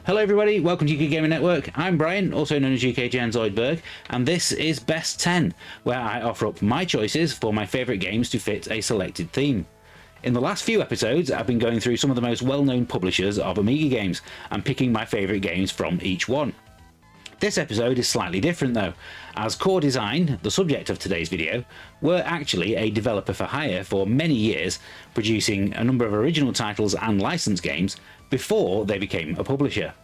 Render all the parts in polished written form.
Hello everybody, welcome to UK Gaming Network. I'm Brian, also known as UK Gen Zoidberg, and this is Best 10, where I offer up my choices for my favourite games to fit a selected theme. In the last few episodes, I've been going through some of the most well-known publishers of Amiga games and picking my favourite games from each one. This episode is slightly different though, as Core Design, the subject of today's video, were actually a developer for hire for many years, producing a number of original titles and licensed games before they became a publisher.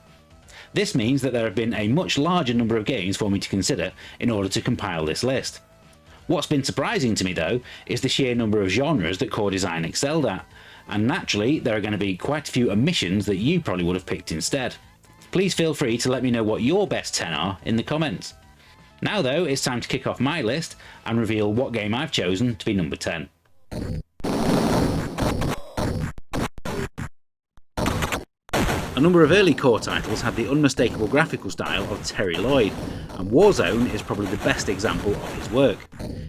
This means that there have been a much larger number of games for me to consider in order to compile this list. What's been surprising to me though is the sheer number of genres that Core Design excelled at, and naturally there are going to be quite a few omissions that you probably would have picked instead. Please feel free to let me know what your best 10 are in the comments. Now though, it's time to kick off my list and reveal what game I've chosen to be number 10. A number of early Core titles had the unmistakable graphical style of Terry Lloyd, and Warzone is probably the best example of his work.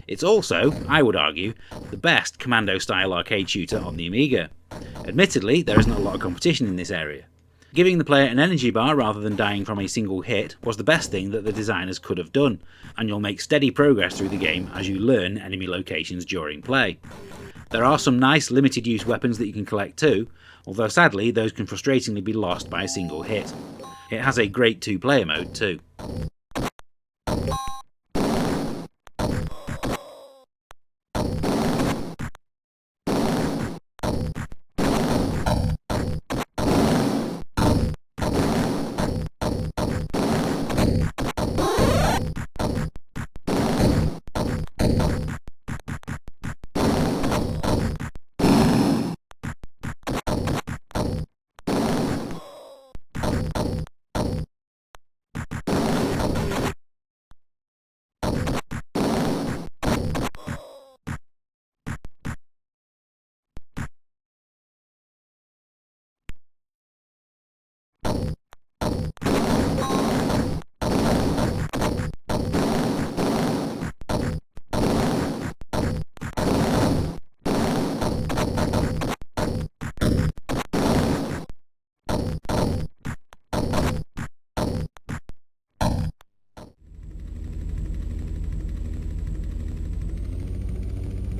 It's also, I would argue, the best commando-style arcade shooter on the Amiga. Admittedly, there isn't a lot of competition in this area. Giving the player an energy bar rather than dying from a single hit was the best thing that the designers could have done, and you'll make steady progress through the game as you learn enemy locations during play. There are some nice limited use weapons that you can collect too, although sadly those can frustratingly be lost by a single hit. It has a great 2-player mode too.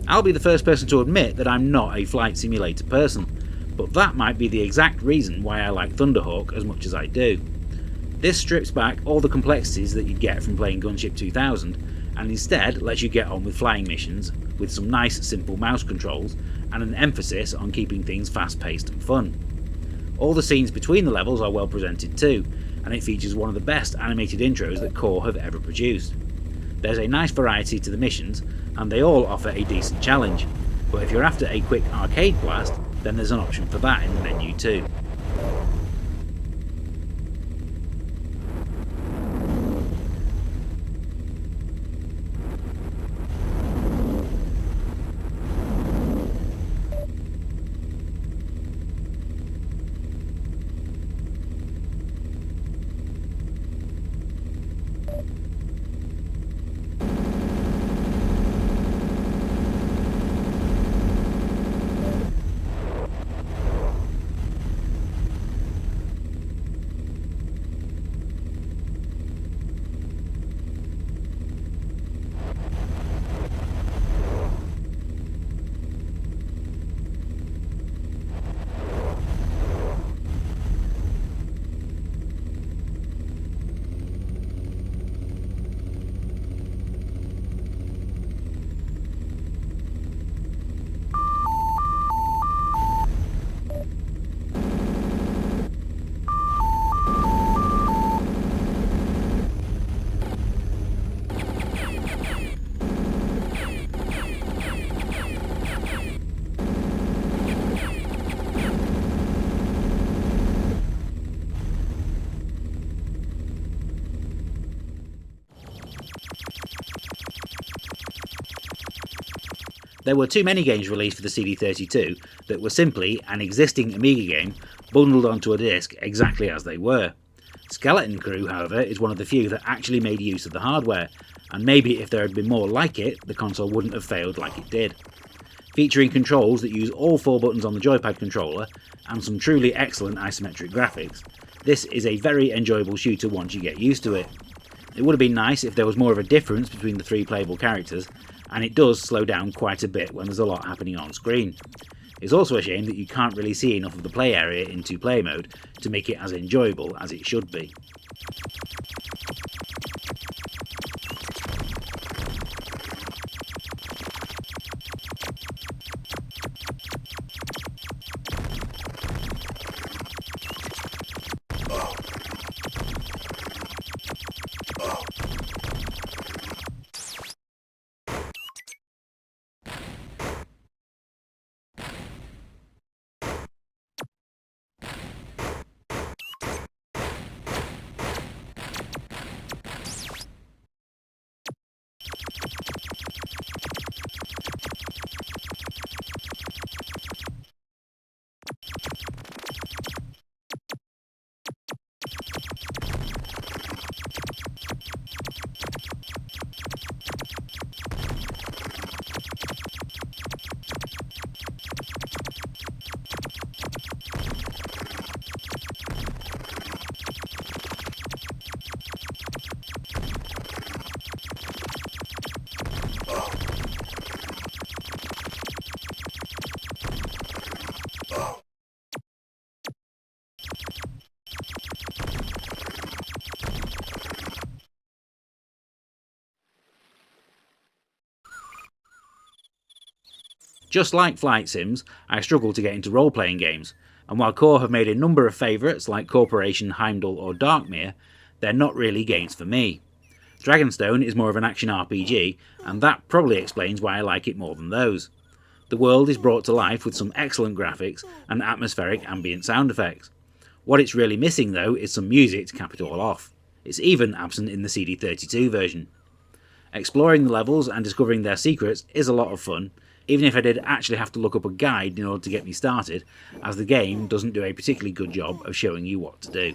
I'll be the first person to admit that I'm not a flight simulator person, but that might be the exact reason why I like Thunderhawk as much as I do. This strips back all the complexities that you'd get from playing Gunship 2000 and instead lets you get on with flying missions with some nice simple mouse controls and an emphasis on keeping things fast paced and fun. All the scenes between the levels are well presented too, and it features one of the best animated intros that Core have ever produced. There's a nice variety to the missions, and they all offer a decent challenge, but if you're after a quick arcade blast, then there's an option for that in the menu too. There were too many games released for the CD32 that were simply an existing Amiga game bundled onto a disc exactly as they were. Skeleton Crew, however, is one of the few that actually made use of the hardware, and maybe if there had been more like it, the console wouldn't have failed like it did. Featuring controls that use all 4 buttons on the joypad controller, and some truly excellent isometric graphics, This is a very enjoyable shooter once you get used to it. It would have been nice if there was more of a difference between the 3 playable characters, and it does slow down quite a bit when there's a lot happening on screen. It's also a shame that you can't really see enough of the play area in 2-player mode to make it as enjoyable as it should be. Just like flight sims, I struggle to get into role-playing games, and while Core have made a number of favourites like Corporation, Heimdall or Darkmere, they're not really games for me. Dragonstone is more of an action RPG, and that probably explains why I like it more than those. The world is brought to life with some excellent graphics and atmospheric ambient sound effects. What it's really missing though is some music to cap it all off. It's even absent in the CD32 version. Exploring the levels and discovering their secrets is a lot of fun, even if I did actually have to look up a guide in order to get me started, as the game doesn't do a particularly good job of showing you what to do.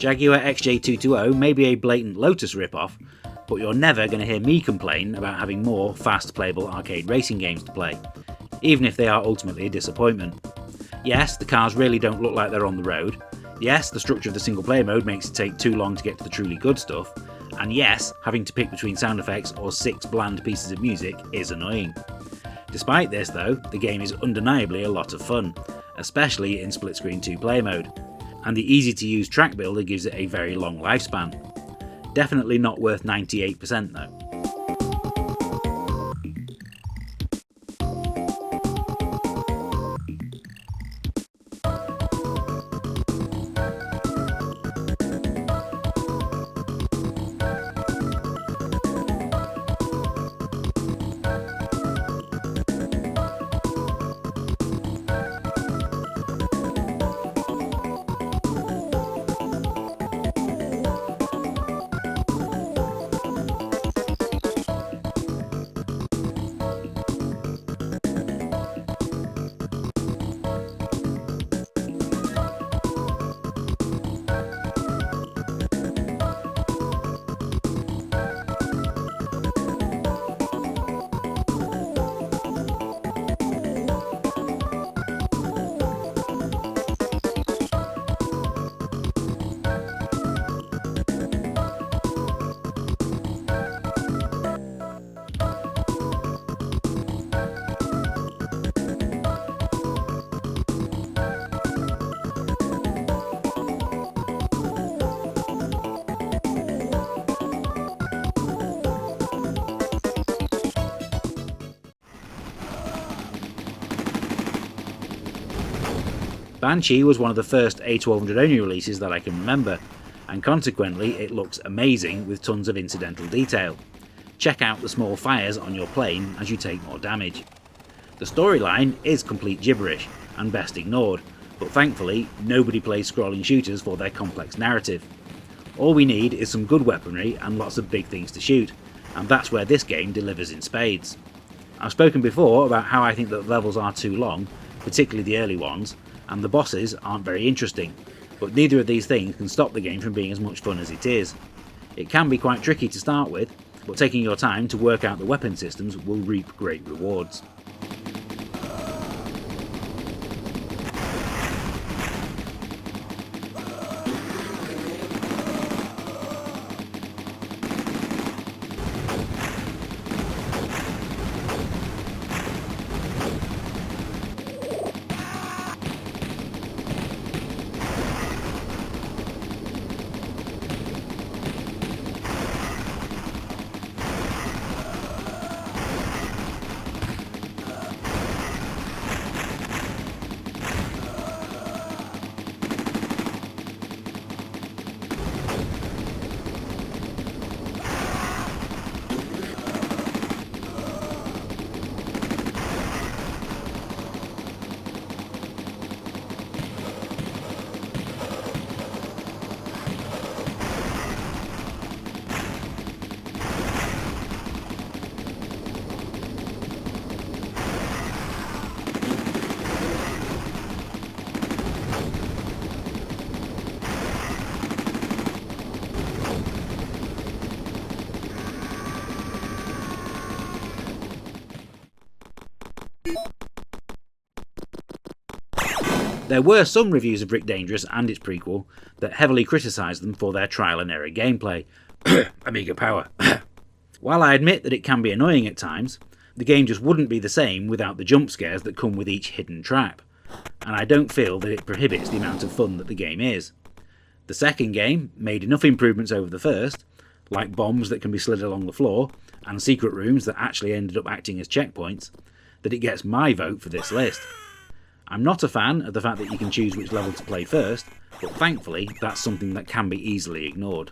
Jaguar XJ220 may be a blatant Lotus rip-off, but you're never going to hear me complain about having more fast playable arcade racing games to play, even if they are ultimately a disappointment. Yes, the cars really don't look like they're on the road. Yes, the structure of the single player mode makes it take too long to get to the truly good stuff. And yes, having to pick between sound effects or 6 bland pieces of music is annoying. Despite this though, the game is undeniably a lot of fun, especially in split screen 2-player mode, and the easy to use track builder gives it a very long lifespan. Definitely not worth 98% though. Banshee was one of the first A1200 only releases that I can remember, and consequently it looks amazing with tons of incidental detail. Check out the small fires on your plane as you take more damage. The storyline is complete gibberish and best ignored, but thankfully nobody plays scrolling shooters for their complex narrative. All we need is some good weaponry and lots of big things to shoot, and that's where this game delivers in spades. I've spoken before about how I think that levels are too long, particularly the early ones, and the bosses aren't very interesting, but neither of these things can stop the game from being as much fun as it is. It can be quite tricky to start with, but taking your time to work out the weapon systems will reap great rewards. There were some reviews of Rick Dangerous and its prequel that heavily criticised them for their trial and error gameplay. Amiga power. While I admit that it can be annoying at times, the game just wouldn't be the same without the jump scares that come with each hidden trap, and I don't feel that it prohibits the amount of fun that the game is. The second game made enough improvements over the first, like bombs that can be slid along the floor, and secret rooms that actually ended up acting as checkpoints, that it gets my vote for this list. I'm not a fan of the fact that you can choose which level to play first, but thankfully that's something that can be easily ignored.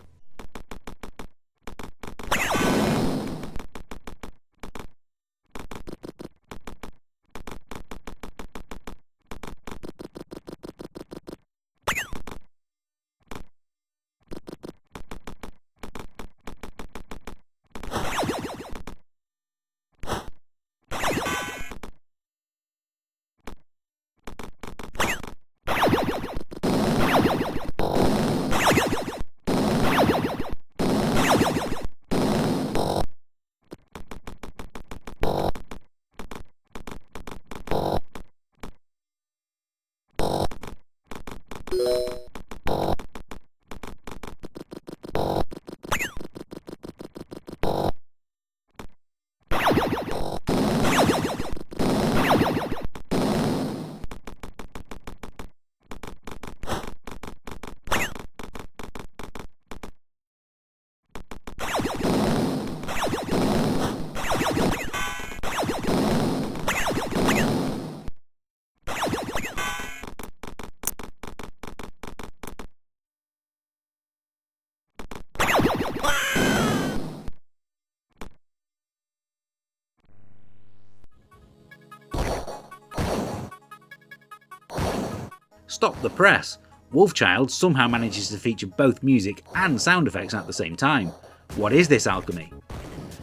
Stop the press! Wolfchild somehow manages to feature both music and sound effects at the same time. What is this alchemy?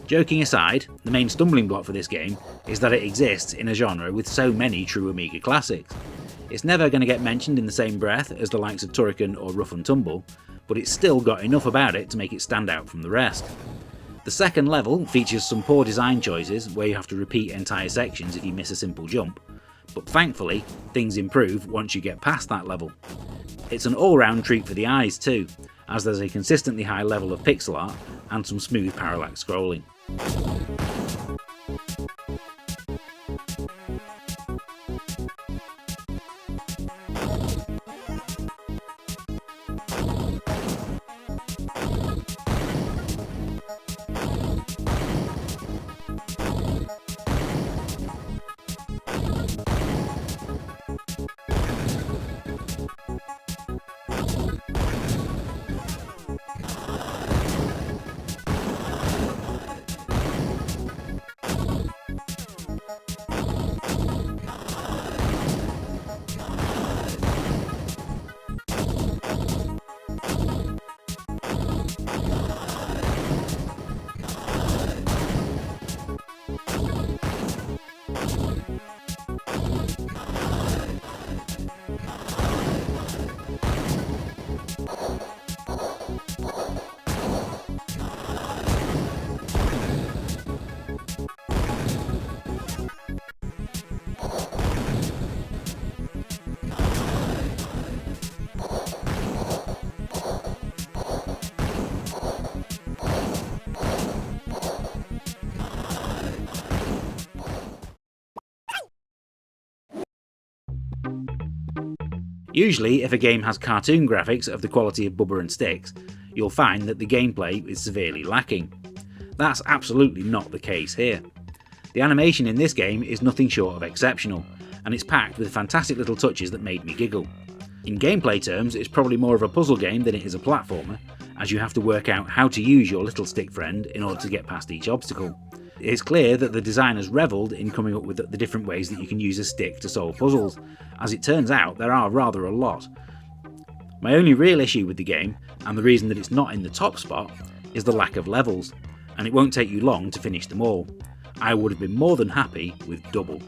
Joking aside, the main stumbling block for this game is that it exists in a genre with so many true Amiga classics. It's never going to get mentioned in the same breath as the likes of Turrican or Rough and Tumble, but it's still got enough about it to make it stand out from the rest. The second level features some poor design choices where you have to repeat entire sections if you miss a simple jump, but thankfully things improve once you get past that level. It's an all-round treat for the eyes too, as there's a consistently high level of pixel art and some smooth parallax scrolling. Usually, if a game has cartoon graphics of the quality of Bubba and Sticks, you'll find that the gameplay is severely lacking. That's absolutely not the case here. The animation in this game is nothing short of exceptional, and it's packed with fantastic little touches that made me giggle. In gameplay terms, it's probably more of a puzzle game than it is a platformer, as you have to work out how to use your little stick friend in order to get past each obstacle. It's clear that the designers revelled in coming up with the different ways that you can use a stick to solve puzzles. As it turns out, there are rather a lot. My only real issue with the game, and the reason that it's not in the top spot, is the lack of levels, and it won't take you long to finish them all. I would have been more than happy with double.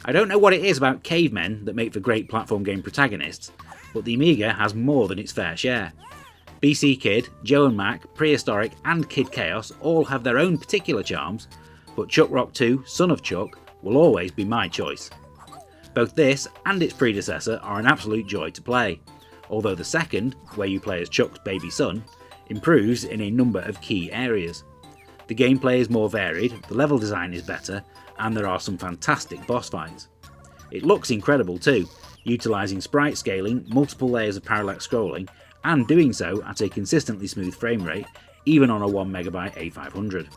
I don't know what it is about cavemen that make for great platform game protagonists, but the Amiga has more than its fair share. BC Kid, Joe and Mac, Prehistoric and Kid Chaos all have their own particular charms, but Chuck Rock 2, Son of Chuck, will always be my choice. Both this and its predecessor are an absolute joy to play, although the second, where you play as Chuck's baby son, improves in a number of key areas. The gameplay is more varied, the level design is better, and there are some fantastic boss fights. It looks incredible too, utilising sprite scaling, multiple layers of parallax scrolling, and doing so at a consistently smooth frame rate, even on a 1MB A500.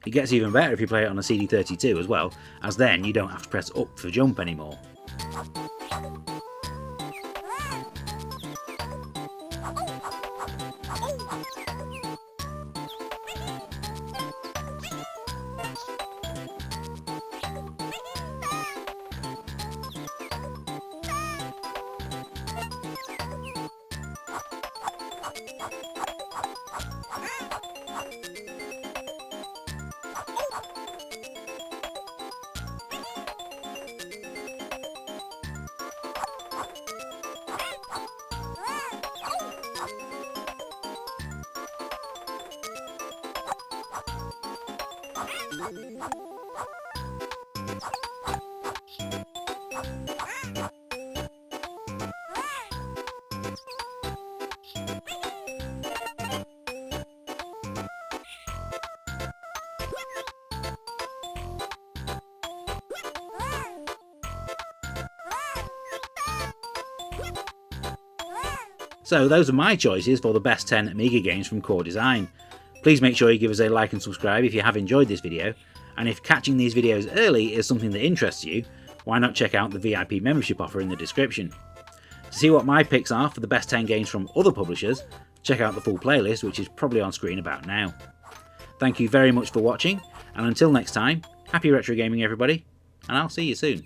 It gets even better if you play it on a CD32 as well, as then you don't have to press up for jump anymore. So those are my choices for the best 10 Amiga games from Core Design. Please make sure you give us a like and subscribe if you have enjoyed this video, and if catching these videos early is something that interests you, why not check out the VIP membership offer in the description. To see what my picks are for the best 10 games from other publishers, check out the full playlist, which is probably on screen about now. Thank you very much for watching, and until next time, happy retro gaming everybody, and I'll see you soon.